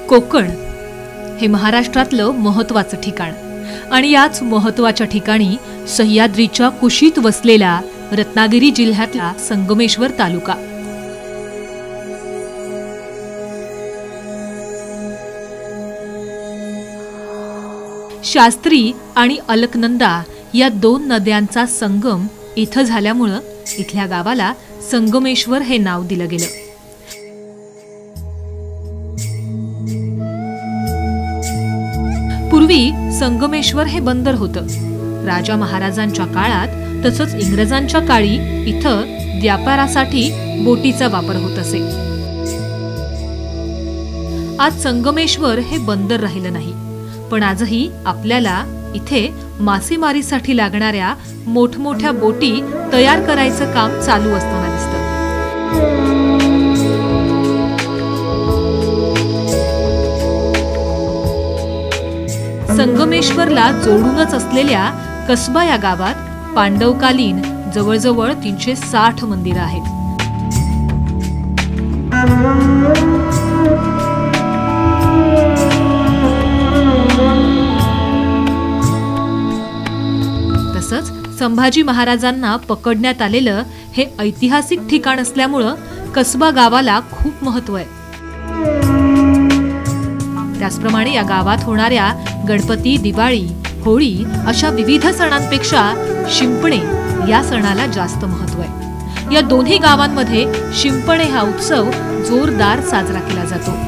कोकण हे महाराष्ट्रातलं महत्त्वाचं ठिकाण आणि याच महत्त्वाच्या ठिकाणी सह्याद्रीच्या कुशीत वसलेला रत्नागिरी जिल्ह्यातला संगमेश्वर तालुका। शास्त्री आणि अलकनंदा या दोन नद्यांचा संगम इथं झाल्यामुळं इथल्या गावाला संगमेश्वर हे नाव दिलं गेलं। पूर्वी संगमेश्वर हे बंदर होतं। राजा महाराजांच्या काळात तसंच इंग्रजांच्या काळी इथं व्यापारासाठी बोटीचा वापर होत असे। आज संगमेश्वर हे बंदर राहिलं नाही, पण आजही आपल्याला इथे मासेमारीसाठी लागणाऱ्या मोठमोठ्या बोटी तयार करायचं काम चालू असताना दिसतं। संगमेश्वरला जोडूनच असलेल्या कसबा या गावात पांडवकालीन जवळजवळ 360 मंदिरं आहेत। तसंच संभाजी महाराजांना पकडण्यात आलेलं हे ऐतिहासिक ठिकाण असल्यामुळं कसबा गावाला खूप महत्त्व आहे। त्याचप्रमाणे या गावात होणाऱ्या गणपती, दिवाळी, होळी अशा विविध सणांपेक्षा शिंपणे या सणाला जास्त महत्त्व आहे। या दोन्ही गावांमध्ये शिंपणे हा उत्सव जोरदार साजरा केला जातो।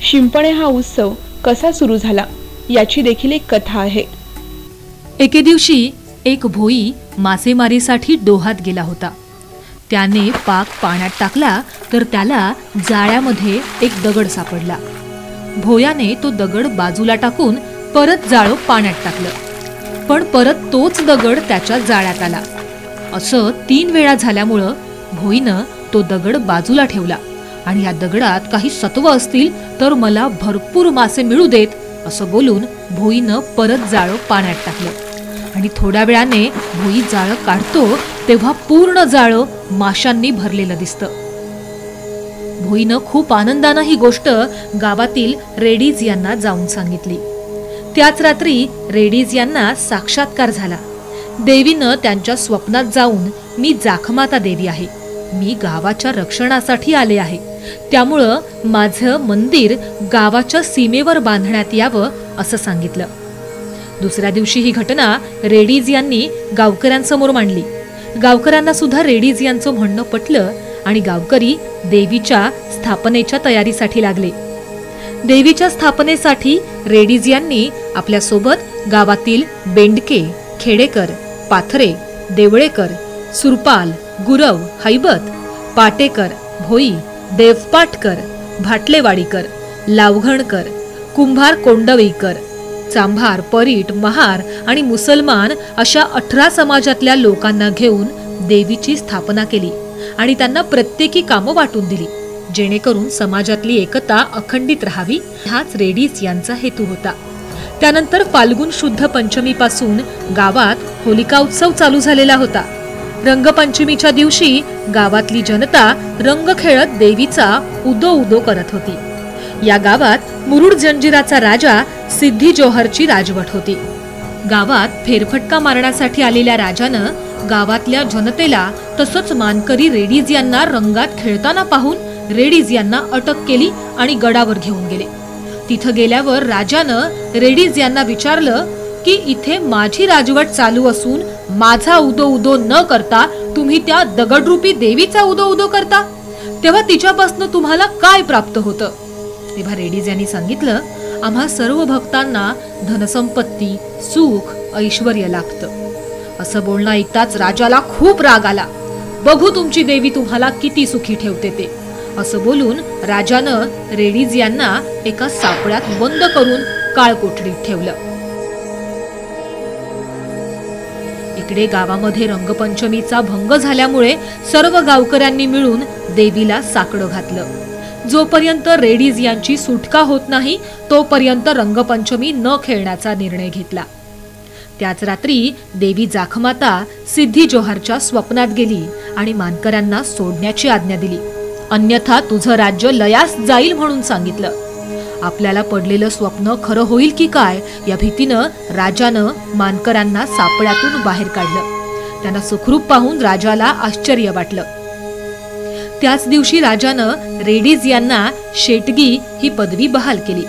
शिंपणे हा उत्सव कसा सुरू झाला याची देखील एक कथा आहे। एके दिवशी एक भोई मासेमारीसाठी डोहात गेला होता। त्याने पाक पाण्यात टाकला तर त्याला जाळ्यामध्ये एक दगड सापडला। भोयाने तो दगड बाजूला टाकून परत जाळं पाण्यात टाकलं, पण परत तोच दगड त्याच्या जाळ्यात आला। असं 3 वेळा झाल्यामुळं भोईनं तो दगड बाजूला ठेवला आणि या दगडात काही सत्व असतील तर मला भरपूर मासे मिळू देत असं बोलून भोईनं परत जाळं पाण्यात टाकलं आणि थोड्या वेळाने भोई जाळं काढतो तेव्हा पूर्ण जाळं माशांनी भरलेलं दिसतं। भोईनं खूप आनंदानं ही गोष्ट गावातील रेडीज यांना जाऊन सांगितली। त्याच रात्री रेडीज यांना साक्षात्कार झाला। देवीनं त्यांच्या स्वप्नात जाऊन मी जाखमाता देवी आहे, मी गावाच्या रक्षणासाठी आले आहे, त्यामुळं माझं मंदिर गावाच्या सीमेवर बांधण्यात यावं असं सांगितलं। दुसऱ्या दिवशी ही घटना रेडीज यांनी गावकऱ्यांसमोर मांडली। गावकऱ्यांना सुद्धा रेडीज यांचं म्हणणं पटलं आणि गावकरी देवीच्या स्थापनेच्या तयारीसाठी लागले। देवीच्या स्थापनेसाठी रेडीज यांनी आपल्या सोबत गावातील बेंडके, खेडेकर, पाथरे, देवळेकर, सुरपाल, गुरव, हैबत, पाटेकर, भोई, देवपाटकर, भाटलेवाडीकर, लावघणकर, कुंभार, कोंडवीकर, चांभार, परीट, महार आणि मुसलमान अशा 18 समाजातल्या लोकांना घेऊन देवीची स्थापना केली आणि त्यांना प्रत्येकी कामं वाटून दिली, जेणेकरून समाजातली एकता अखंडित राहावी हाच रेडीज यांचा हेतू होता। त्यानंतर फाल्गुन शुद्ध पंचमीपासून गावात होलिका उत्सव चालू झालेला होता। रंगपंचमीच्या दिवशी गावातली जनता रंग खेळत देवीचा उदो उदो करत होती। या गावात मुरुड जंजिराचा राजा सिद्धी जोहरची राजवट होती। गावात फेरफटका मारण्यासाठी आलेल्या राजानं गावातल्या जनतेला तसंच मानकरी रेडीज यांना रंगात खेळताना पाहून रेडीज यांना अटक केली आणि गडावर घेऊन गेले. तिथं गेल्यावर राजानं रेडीज यांना विचारलं की इथे माझी राजवट चालू असून माझा उदो उदो न करता तुम्ही त्या दगडरूपी देवीचा उदो उदो करता, तेव्हा तिच्यापासून तुम्हाला काय प्राप्त होतं? तेव्हा रेडीज यांनी सांगितलं, आम्हा सर्व भक्तांना धनसंपत्ती, सुख, ऐश्वर्य लाभतं. असं बोलणं ऐकताच राजाला खूप राग आला. बघू तुमची देवी तुम्हाला किती सुखी ठेवते ते, असं बोलून राजानं रेडीज यांना एका सापळ्यात बंद करून काळकोठडीत ठेवलं. इकडे गावामध्ये रंगपंचमीचा भंग झाल्यामुळे सर्व गावकऱ्यांनी मिळून देवीला साकडं घातलं. जोपर्यंत रेडीज यांची सुटका होत नाही तोपर्यंत रंगपंचमी न खेळण्याचा निर्णय घेतला. त्याच रात्री देवी जाखमाता सिद्धी जोहरच्या स्वप्नात गेली आणि मानकऱ्यांना सोडण्याची आज्ञा दिली, अन्यथा तुझं राज्य लयास जाईल म्हणून सांगितलं. आपल्याला पडलेलं स्वप्न खरं होईल की काय या भीतीनं राजानं मानकरांना सापळ्यातून बाहेर काढलं. त्यांना सुखरूप पाहून राजाला आश्चर्य वाटलं. त्याच दिवशी राजानं रेडीज यांना शेटगी ही पदवी बहाल केली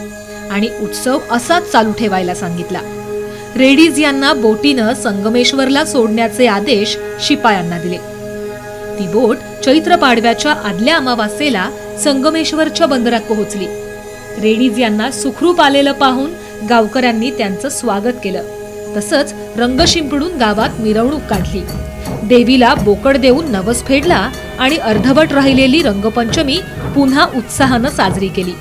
आणि उत्सव असाच चालू ठेवायला सांगितला. रेडीज यांना बोटीनं संगमेश्वरला सोडण्याचे आदेश शिपायांना दिले. ती बोट चैत्र पाडव्याच्या आदल्या अमावास्येला संगमेश्वरच्या बंदरात पोहोचली. रेडीज यांना सुखरूप आलेलं पाहून गावकऱ्यांनी त्यांचं स्वागत केलं. तसंच रंग शिंपडून गावात मिरवणूक काढली. देवीला बोकड देऊन नवस फेडला आणि अर्धवट राहिलेली रंगपंचमी पुन्हा उत्साहानं साजरी केली.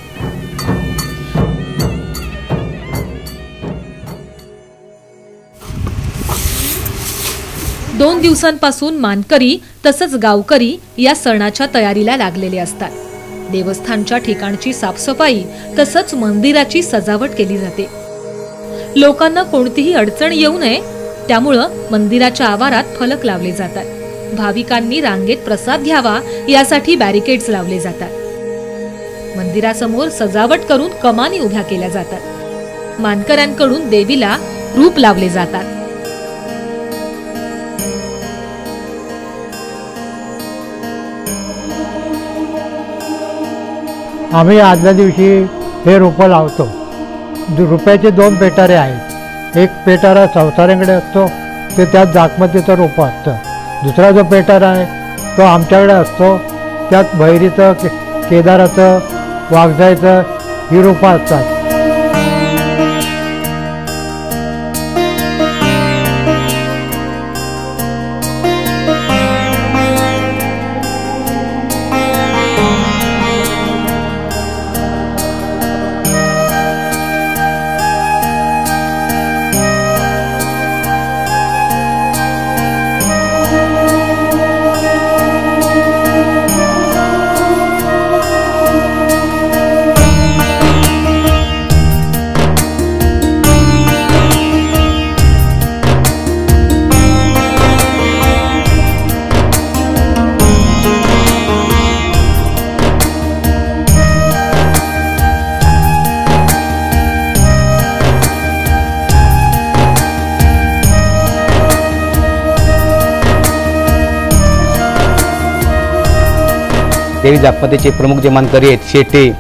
दोन दिवसांपासून मानकरी तसंच गावकरी या सणाच्या तयारीला लागलेले असतात. देवस्थानच्या ठिकाणची साफसफाई तसंच मंदिराची सजावट केली जाते. लोकांना कोणतीही अडचण येऊ नये त्यामुळं मंदिराच्या आवारात फलक लावले जातात. भाविकांनी रांगेत प्रसाद घ्यावा यासाठी बॅरिकेड्स लावले जातात. मंदिरासमोर सजावट करून कमानी उभ्या केल्या जातात. मानकऱ्यांकडून देवीला रूप लावले जातात. आम्ही आदल्या दिवशी हे रोपं लावतो. रुपयाचे 2 पेटारे आहेत. एक पेटारा संसाऱ्यांकडे असतो, ते त्यात जातमतीचं रोपं असतं. दुसरा जो पेटारा आहे तो आमच्याकडे असतो, त्यात भैरीचं, केदाराचं, वाघजाईचं ही रोपं असतात. देवी जागमातेचे प्रमुख जे मानकरी आहेत, शेटे,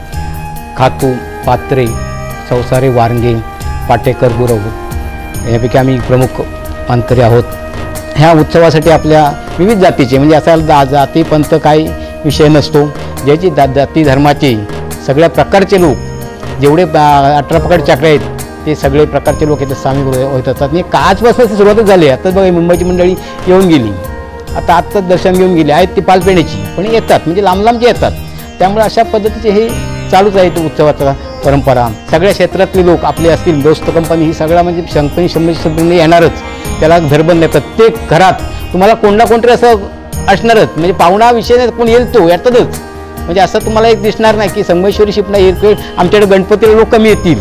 खातू, पात्रे, संसारे, वारंगे, पाटेकर, गुरव, यापैकी आम्ही प्रमुख मानकरी आहोत. ह्या उत्सवासाठी आपल्या विविध जातीचे, म्हणजे असा जाती पंथ काही विषय नसतो, ज्याची जाती धर्माचे सगळ्या प्रकारचे लोक, जेवढे 18 प्रकारचे चक्र आहेत ते सगळे प्रकारचे लोक इथे सामील होत असतात. आणि आजपासून सुरुवातच झाली. आता बघा मुंबईची मंडळी येऊन गेली, आत्ताच दर्शन घेऊन गेले आहेत. ती पालपेण्याची पण येतात, म्हणजे लांब लांबचे येतात. त्यामुळे अशा पद्धतीचे हे चालूच आहे उत्सवाचा परंपरा. सगळ्या क्षेत्रातले लोक आपले असतील, दोस्त कंपनी ही सगळा म्हणजे शंकरी येणारच. त्याला धरबंद नाही. प्रत्येक घरात तुम्हाला कोण ना कोणतरी असं असणारच, म्हणजे पाहुणा विषय कोण येईल तो येतातच. म्हणजे असं तुम्हाला एक दिसणार नाही की संगमेश्वरी शिपणा येईल, आमच्याकडे गणपतीला लोक कमी येतील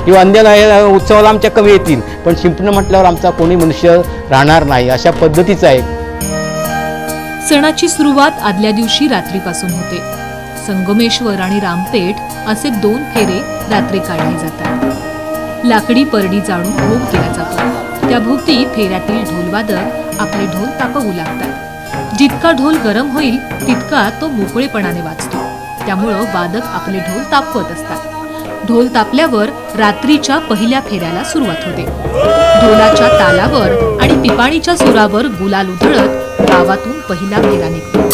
किंवा अन्य उत्सवाला आमच्या कमी येतील, पण शिंपणं म्हटल्यावर आमचा कोणी मनुष्य राहणार नाही, अशा पद्धतीचं आहे. सणाची सुरुवात आदल्या दिवशी रात्रीपासून होते. संगमेश्वर आणि रामपेठ असे 2 फेरे रात्री काढले जातात. लाकडी परडी जाळून भोग केला जातो. त्याभोवती फेऱ्यातील ढोलवादक आपले ढोल तापवू लागतात. जितका ढोल गरम होईल तितका तो मोकळेपणाने वाजतो. त्यामुळं वादक आपले ढोल तापवत असतात. ढोल तापल्यावर रात्रीच्या पहिल्या फेऱ्याला सुरुवात होते. ढोलाच्या तालावर आणि पिपाणीच्या सुरावर गुलाल उधळत गावातून पहिला फेरा निघतो.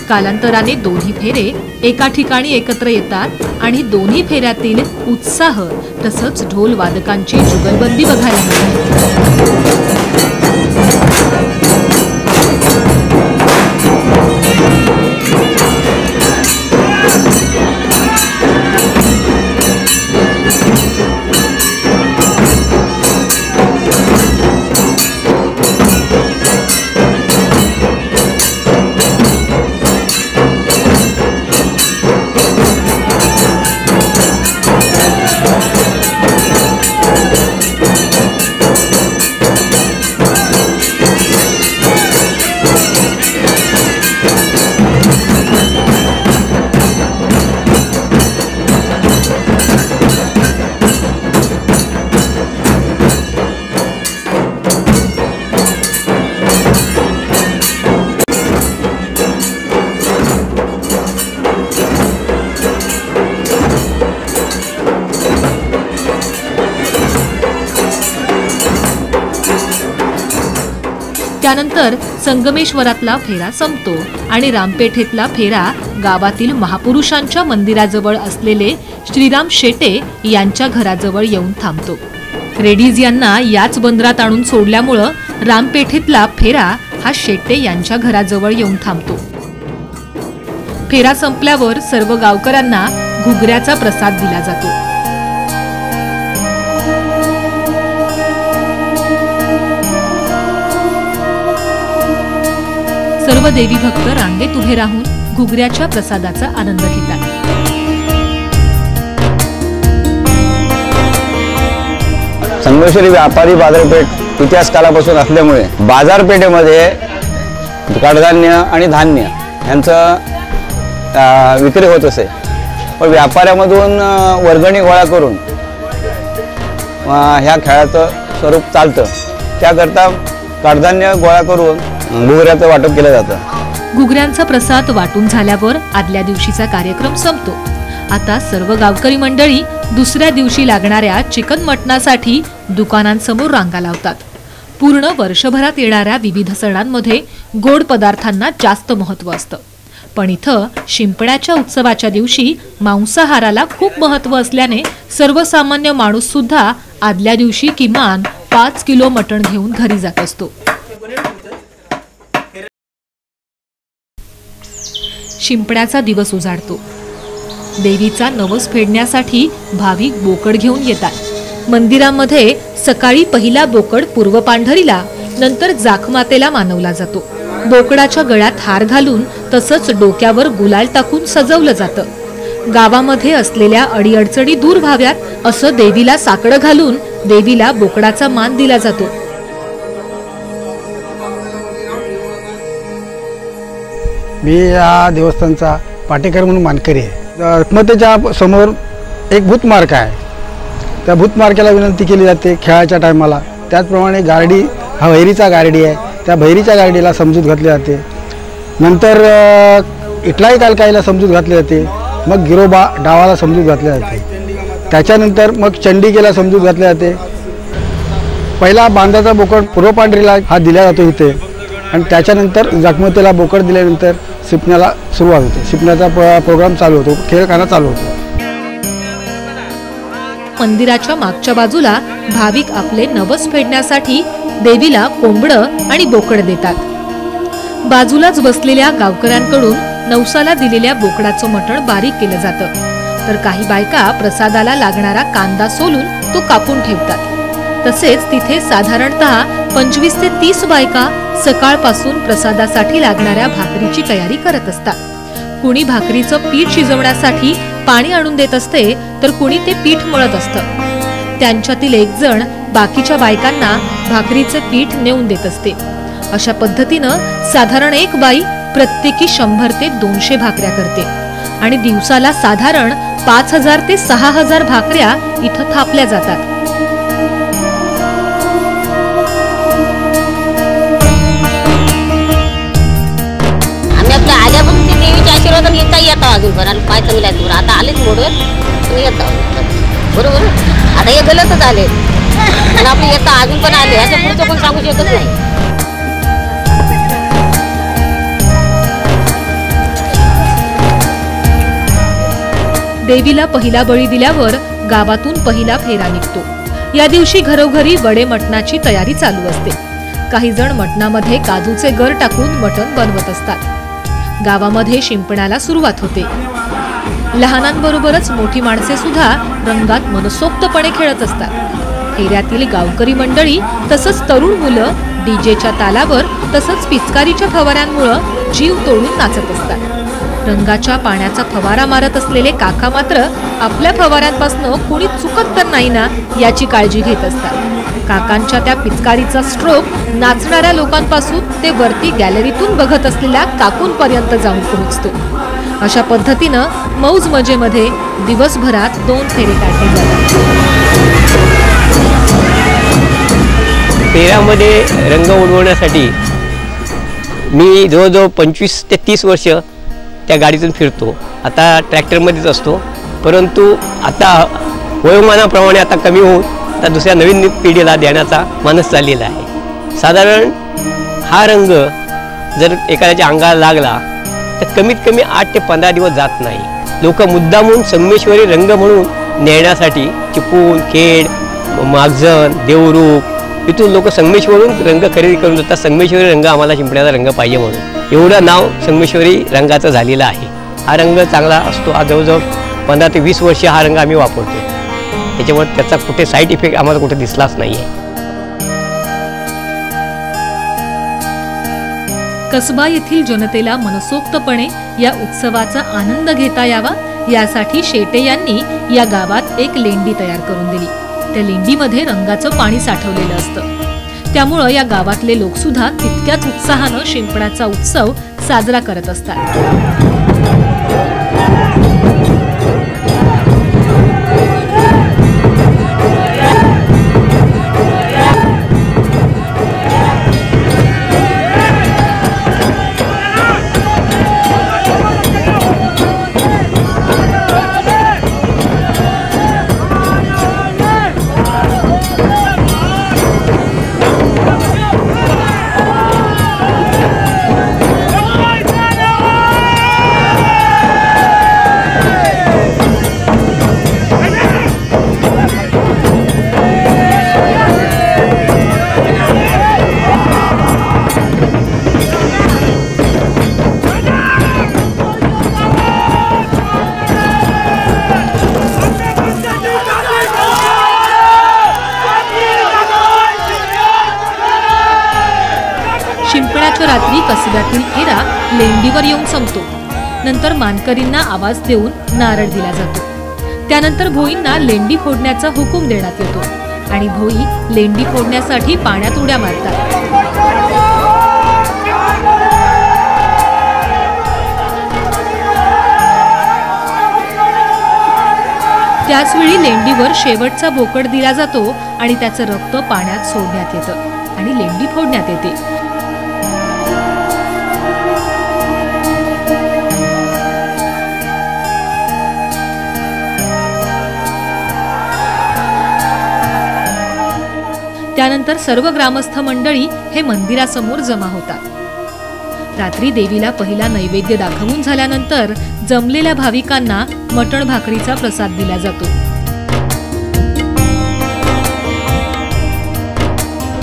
कालांतराने दोन्ही फेरे एका ठिकाणी एकत्र येतात आणि दोन्ही फेऱ्यातील उत्साह तसंच ढोल वादकांची जुगलबंदी बघायला मिळते. त्यानंतर संगमेश्वरातला फेरा संपतो आणि रामपेठेतला फेरा गावातील महापुरुषांच्या मंदिराजवळ असलेले श्रीराम शेटे यांच्या घराजवळ येऊन थांबतो. रेडीज यांना याच बंदरात आणून सोडल्यामुळं रामपेठेतला फेरा हा शेटे यांच्या घराजवळ येऊन थांबतो. फेरा संपल्यावर सर्व गावकऱ्यांना घुगऱ्याचा प्रसाद दिला जातो. सर्व देवी भक्त रांगेत उभे राहून घुगऱ्याच्या प्रसादाचा आनंद घेतात. संगमेश्वरी व्यापारी बाजारपेठ इतिहास कालापासून असल्यामुळे बाजारपेठेमध्ये कडधान्य आणि धान्य यांचं विक्री होत असे. पण व्यापाऱ्यामधून वर्गणी गोळा करून ह्या खेळाचं स्वरूप चालतं. त्याकरता कडधान्य गोळा करून घुगऱ्याचं वाटप केलं जातं. घुगऱ्यांचा प्रसाद वाटून झाल्यावर आदल्या दिवशीचा कार्यक्रम संपतो आता सर्व गावकरी मंडळी दुसऱ्या दिवशी लागणाऱ्या चिकन मटणासाठी दुकानांसमोर रांगा लावतात. पूर्ण वर्षभरात येणाऱ्या विविध सणांमध्ये गोड पदार्थांना जास्त महत्त्व असतं, पण इथं शिंपण्याच्या उत्सवाच्या दिवशी मांसाहाराला खूप महत्त्व असल्याने सर्वसामान्य माणूस सुद्धा आदल्या दिवशी किमान 5 किलो मटण घेऊन घरी जात असतो. शिंपण्याचा दिवस उजाडतो. देवीचा नवस फेडण्यासाठी भाविक बोकड घेऊन येतात. मंदिरामध्ये सकाळी पहिला बोकड पूर्व पांढरीला, नंतर जाखमातेला मानवला जातो. बोकडाच्या गळ्यात हार घालून तसंच डोक्यावर गुलाल टाकून सजवलं जातं. गावामध्ये असलेल्या अडीअडचणी दूर व्हाव्यात असं देवीला साकडं घालून देवीला बोकडाचा मान दिला जातो. मी या देवस्थानचा पाटेकर म्हणून मानकरी आहे. रखमतेच्या समोर एक भूतमार्ग आहे. त्या भूतमार्गाला विनंती केली जाते खेळाच्या टायमाला. त्याचप्रमाणे गारडी हा भैरीचा गारडी आहे, त्या भैरीच्या गारडीला समजूत घातली जाते. नंतर इटलाई कालकाईला समजूत घातली जाते. मग गिरोबा डावाला समजूत घातली जाते. त्याच्यानंतर मग चंडिकेला समजूत घातली जाते. पहिला बांधाचा बोकड पूर्व पांढरीला हा दिला जातो इथे, आणि त्याच्यानंतर जाखमतेला बोकड दिल्यानंतर शिपण्याला सुरुवात होते. शिपण्याचा प्रोग्राम चालू होतो, खेळखाना चालू होतो. मंदिराच्या मागच्या बाजूला भाविक आपले नवस फेडण्यासाठी देवीला कोंबडं आणि बोकड देतात. बाजूलाच बसलेल्या गावकऱ्यांकडून नवसाला दिलेल्या बोकडाचं मटण बारीक केलं जातं, तर काही बायका प्रसादाला लागणारा कांदा सोलून तो कापून ठेवतात. तसेच तिथे साधारणतः 25 ते 30 बायका सकाळपासून प्रसादासाठी लागणाऱ्या भाकरीची तयारी करत असतात. कुणी भाकरीचं पीठ शिजवण्यासाठी पाणी आणून देत असते, तर कुणी ते पीठ मळत असतं. त्यांच्यातील एक जण बाकीच्या बायकांना भाकरीचे पीठ नेऊन देत असते. अशा पद्धतीनं साधारण एक बाई प्रत्येकी 100 ते 200 भाकऱ्या करते आणि दिवसाला साधारण 5000 ते 6000 भाकऱ्या इथं थापल्या जातात. आल्यापासून ते देवीच्या आशीर्वादाने येता अजून घराला पाय चांगले आहेत. आता आलेच मोडून तुम्ही येता बरोबर. आता हे गलतच आले आणि आपले येता अजून पण आले. असं पुढचं पण सांगू शकत नाही. देवीला पहिला बळी दिल्यावर गावातून पहिला फेरा निघतो. या दिवशी घरोघरी वडे मटणाची तयारी चालू असते. काही जण मटणामध्ये काजूचे गर टाकून मटण बनवत असतात. गावामध्ये शिंपण्याला सुरुवात होते. लहानांबरोबरच मोठी माणसे सुद्धा रंगात मनसोक्तपणे खेळत असतात. फेऱ्यातील गावकरी मंडळी तसंच तरुण मुलं डीजेच्या तालावर तसंच पिचकारीच्या फवाऱ्यांमुळे जीव तोडून नाचत असतात. रंगाच्या पाण्याचा फवारा मारत असलेले काका मात्र आपल्या फवाऱ्यांपासून कोणी चुकत तर नाही ना याची काळजी घेत असतात. काकांच्या त्या पिचकारीचा स्ट्रोक नाचणाऱ्या लोकांपासून ते वरती गॅलरीतून बघत असलेल्या काकूंपर्यंत जाऊन पोहोचतो. अशा पद्धतीनं मौज मजेमध्ये दिवसभरात 2 फेरे काढले जातात. फेऱ्यामध्ये रंग उडवण्यासाठी मी जवळजवळ 25 ते 30 वर्ष त्या गाडीतून फिरतो. आता ट्रॅक्टरमध्येच असतो, परंतु आता वयोमानाप्रमाणे आता कमी होऊन आता दुसऱ्या नवीन पिढीला देण्याचा मानस चाललेला आहे. साधारण हा रंग जर एखाद्याच्या अंगाला लागला तर कमीत कमी 8 ते 15 दिवस जात नाही. लोक मुद्दामून संगमेश्वरी रंग म्हणून नेण्यासाठी चिपळूण, खेड, मागजन, देवरूख इथून लोक संगमेश्वरून रंग खरेदी करून जातात. संगमेश्वरी रंग आम्हाला शिंपण्याचा रंग पाहिजे म्हणून एवढं नाव संगमेश्वरी रंगाचं झालेलं आहे. हा रंग चांगला असतो. हा जवळजवळ 15 ते 20 वर्ष हा रंग आम्ही वापरतो. त्याच्यामुळे त्याचा कुठे साईड इफेक्ट आम्हाला कुठे दिसलाच नाही आहे. कसबा येथील जनतेला मनसोक्तपणे या उत्सवाचा आनंद घेता यावा यासाठी शेटे यांनी या गावात एक लेंडी तयार करून दिली. त्या लेंडीमध्ये रंगाचं पाणी साठवलेलं असतं. त्यामुळं या गावातले लोक सुद्धा तितक्याच उत्साहानं शिंपण्याचा उत्सव साजरा करत असतात. शेवटच्या रात्री कसब्यातील फेरा लेंडीवर येऊन संपतो. नंतर मानकरींना आवाज देऊन नारळ दिला जातो. त्यानंतर भोईंना लेंडी फोडण्याचा हुकूम देण्यात येतो आणि भोई लेंडी फोडण्यासाठी पाण्यात उड्या मारतात. त्याचवेळी लेंडीवर शेवटचा बोकड दिला जातो आणि त्याचं रक्त पाण्यात सोडण्यात येतं आणि लेंडी फोडण्यात येते. त्यानंतर सर्व ग्रामस्थ मंडळी हे मंदिरासमोर जमा होतात. रात्री देवीला पहिला नैवेद्य दाखवून झाल्यानंतर जमलेल्या भाविकांना मटण भाकरीचा प्रसाद दिला जातो.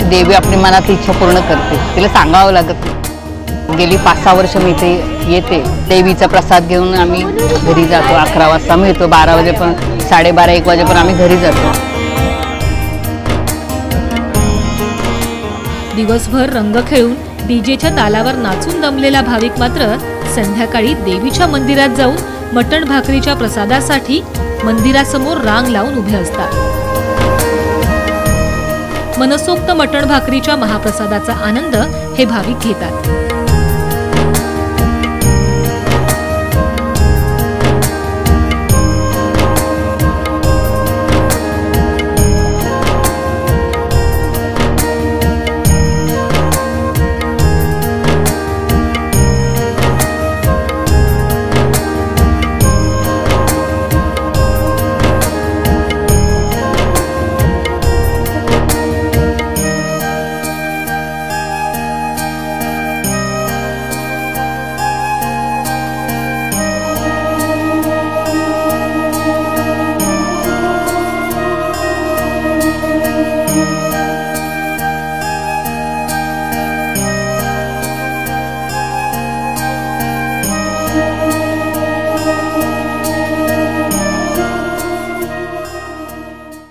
देवी आपली मनातली इच्छा पूर्ण करते, तिला सांगावं लागत नाही. गेली 5-6 वर्ष मी इथे येते. देवीचा प्रसाद घेऊन आम्ही घरी जातो. 11 वाजता मिळतो, 12 वाजेपर्यंत, 12:30-1 वाजेपर्यंत आम्ही घरी जातो. दिवसभर रंग खेळून डीजेच्या तालावर नाचून दमलेला भाविक मात्र संध्याकाळी देवीच्या मंदिरात जाऊन मटण भाकरीच्या प्रसादासाठी मंदिरासमोर रांग लावून उभे असतात. मनसोक्त मटण भाकरीच्या महाप्रसादाचा आनंद हे भाविक घेतात.